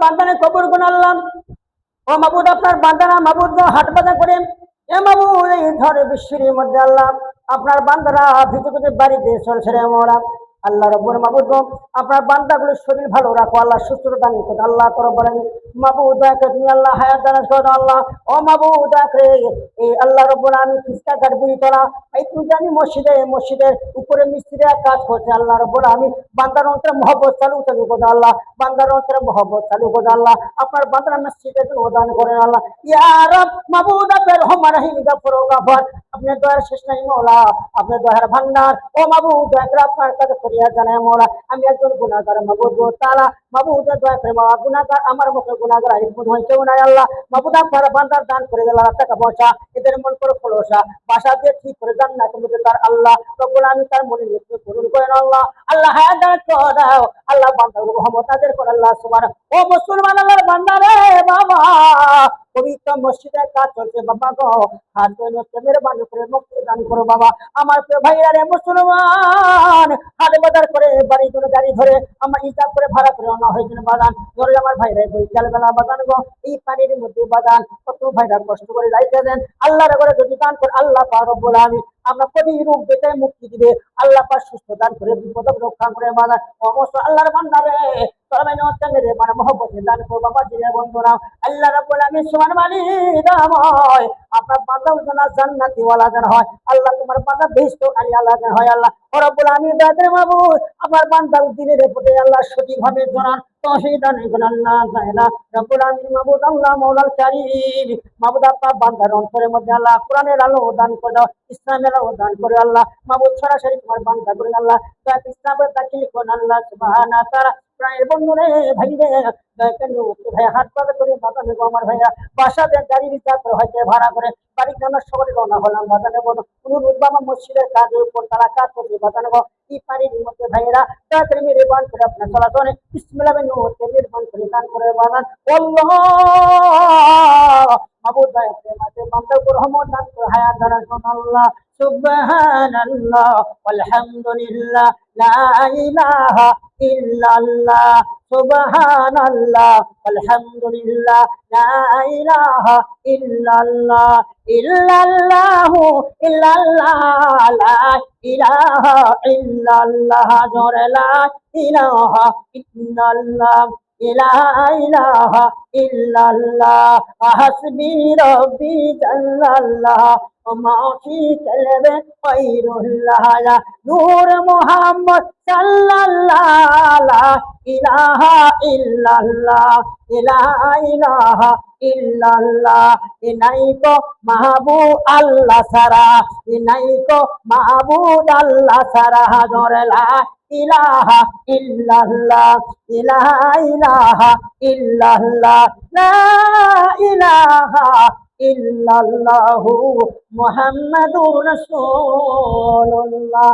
বান্দানে কবুল করুন আল্লাহ। ও মাবুদ, আপনার বান্দারা মাবুদ হাট বাজার করে এ মাবুদ এই ঝড় বৃষ্টির মধ্যে আল্লাহ আপনার বান্দারা ভিতরে ভিতরে বাড়িতে চলছে রে মোরা। আল্লাহ রব্বুল মাবুদ আপনার বান্দাগুলোর শরীর ভালো রাখো আল্লাহ, সুস্থতা দান করো আল্লাহ। তোর বলেন মাবুদ দয়া করে তুমি আল্লাহ হায়াত দান করো আল্লাহ। ও মাবুদ দয়া করে এই আল্লাহ রব্বুল আমি পিস্তা ঘাট বুড়ি তোলা এই তুমি জানি মসজিদের উপরে মিস্ত্রিরা কাজ করছে আল্লাহ রব্বুল আমি বান্দার অন্তরে মহব্বত চালু করো আল্লাহ, বান্দার অন্তরে মহব্বত চালু করো আল্লাহ। আপনার বান্দারা মসজিদের দান করেন আল্লাহ। ইয়া রব মাবুদ আপনার রহমান রহিম গাফর গাফর, আপনার দয়ার শেষ নাই মওলা, আপনার দয়ার ভান্ডার। ও মাবুদ দয়া করে আপনার কাছে ফরিয়াদ জানাই মওলা, আমি একজন গুনাহগার মাবুদ গো তাআলা। মাবুদ দয়া করে মা গুনাহগার আমার মতো গুনাহগার আর কোনো হইছেও না আল্লাহ। মাবুদ আপনার বান্দার দান করে গেল টাকা পয়সা এদের মন করে খোলসা বাসা দিয়ে ঠিক করে জান্নাতের মধ্যে তার আল্লাহ রব্বুল আলামিন তার মনে নিয়ে পূরণ করেন আল্লাহ। আল্লাহ হায়াত দান করো আল্লাহ, বান্দার রহমত আদের করে আল্লাহ সুবহানাহু। ও মুসলমান আল্লাহর বান্দা রে বাবা, পবিত্র মসজিদে কাজ চলছে বাবা গো, হাত ধরে মেহরবানি করে মুক্তি দান করো বাবা। আমার প্রিয় ভাইরা রে মুসলমান, হাট বাজার করে বাড়ি ধরে গাড়ি ধরে আমার হিসাব করে ভাড়া করে আনা হয়েছিল বাগান ধরে আমার ভাইরা বৈকাল বেলা বাগান গো এই পানির মধ্যে বাগান কত ভাইরা কষ্ট করে যাইতে দেন আল্লাহর ঘরে যদি দান করে আল্লাহ পাক রব্বুল আলামিন আমরা প্রতি রূপ দেখে মুক্তি দিবে আল্লাহ পাক, সুস্থ দান করে বিপদ রক্ষা করে বাগান। অবশ্য আল্লাহর বান্দারে তরবাই নওয়াজ মেরে মানে মহব্বতে দান করো বাবা জিরে বন্ধুরা। আল্লাহ রাব্বুল আলামিন সুবহান মালিকাময় আপনার বান্দা উজনা জান্নাতি ওয়ালা যেন হয় আল্লাহ, তোমার বান্দা বেহেশত আলী আল্লাহ যেন হয় আল্লাহ। ও রব্বুল আলামিন দাদের মাবুদ আপনার বান্দা দিনের উপরে আল্লাহ সঠিকভাবে জানার তৌফিক দান করুন আল্লাহ তাআলা। রব্বুল আলামিন মাবুদ আল্লাহ মাওলাল কারীম মাবুদ আপনার বান্দার অন্তরের মধ্যে আল্লাহ কোরআনের আলো দান করে দাও, ইসলামের আলো দান করে আল্লাহ। মাবুদ সরাসরি তোমার বান্দা করে আল্লাহ দয়া ইসলামের দাখিল করুন আল্লাহ সুবহানাহু তাআলা। প্রায় বন্ধুরে ভাইরে ভাই হাট বাজার করে বাজানে আমার ভাইয়া বাসাতে গাড়ি রিজার্ভ করে হয়তো ভাড়া করে বাড়ি জানার সবাই রওনা হলাম বাজানে বলো অনুরোধ বাবা মসজিদের কাজের উপর তারা কাজ করছে বাজানে গো এই পানির মধ্যে ভাইয়েরা দয়া করে মেহেরবান করে আপনার চলাচলে বিসমিল্লাহ নূরকে মেহেরবান করে দান করে বাজান আল্লাহ মাবুদ দয়া করে মাঝে বান্দার উপর রহমত দান করে হায়াত দান করুন আল্লাহ। সুবহানাল্লাহ আলহামদুলিল্লাহ লা ইলাহা ইল্লাল্লাহ সুবহানাল্লাহ আলহামদুলিল্লাহ লা ইলাহা ইল্লাল্লাহ ইল্লাল্লাহু ইল্লাল্লাহ লা ইলাহা ইল্লাল্লাহ জোরে লা ইলাহা ইল্লাল্লাহ ইলাহা ইল্লাল্লাহ হাসবি রব্বি জাল্লাল্লাহ মা ফি কলবে গায়রুল্লাহ নূর মুহাম্মদ সাল্লাল্লাহু লা ইলাহা ইল্লাল্লাহ ইলাহা ইল্লাল্লাহ ইনাইকো মাহবুব আল্লাহ সারা ইনাইকো মাহবুব আল্লাহ সারা জোরে লা ইলাহা ইল্লাল্লাহ ইলাহা ইল্লাল্লাহ লা ইলাহা ইল্লাল্লাহু মুহাম্মাদুর রাসূলুল্লাহ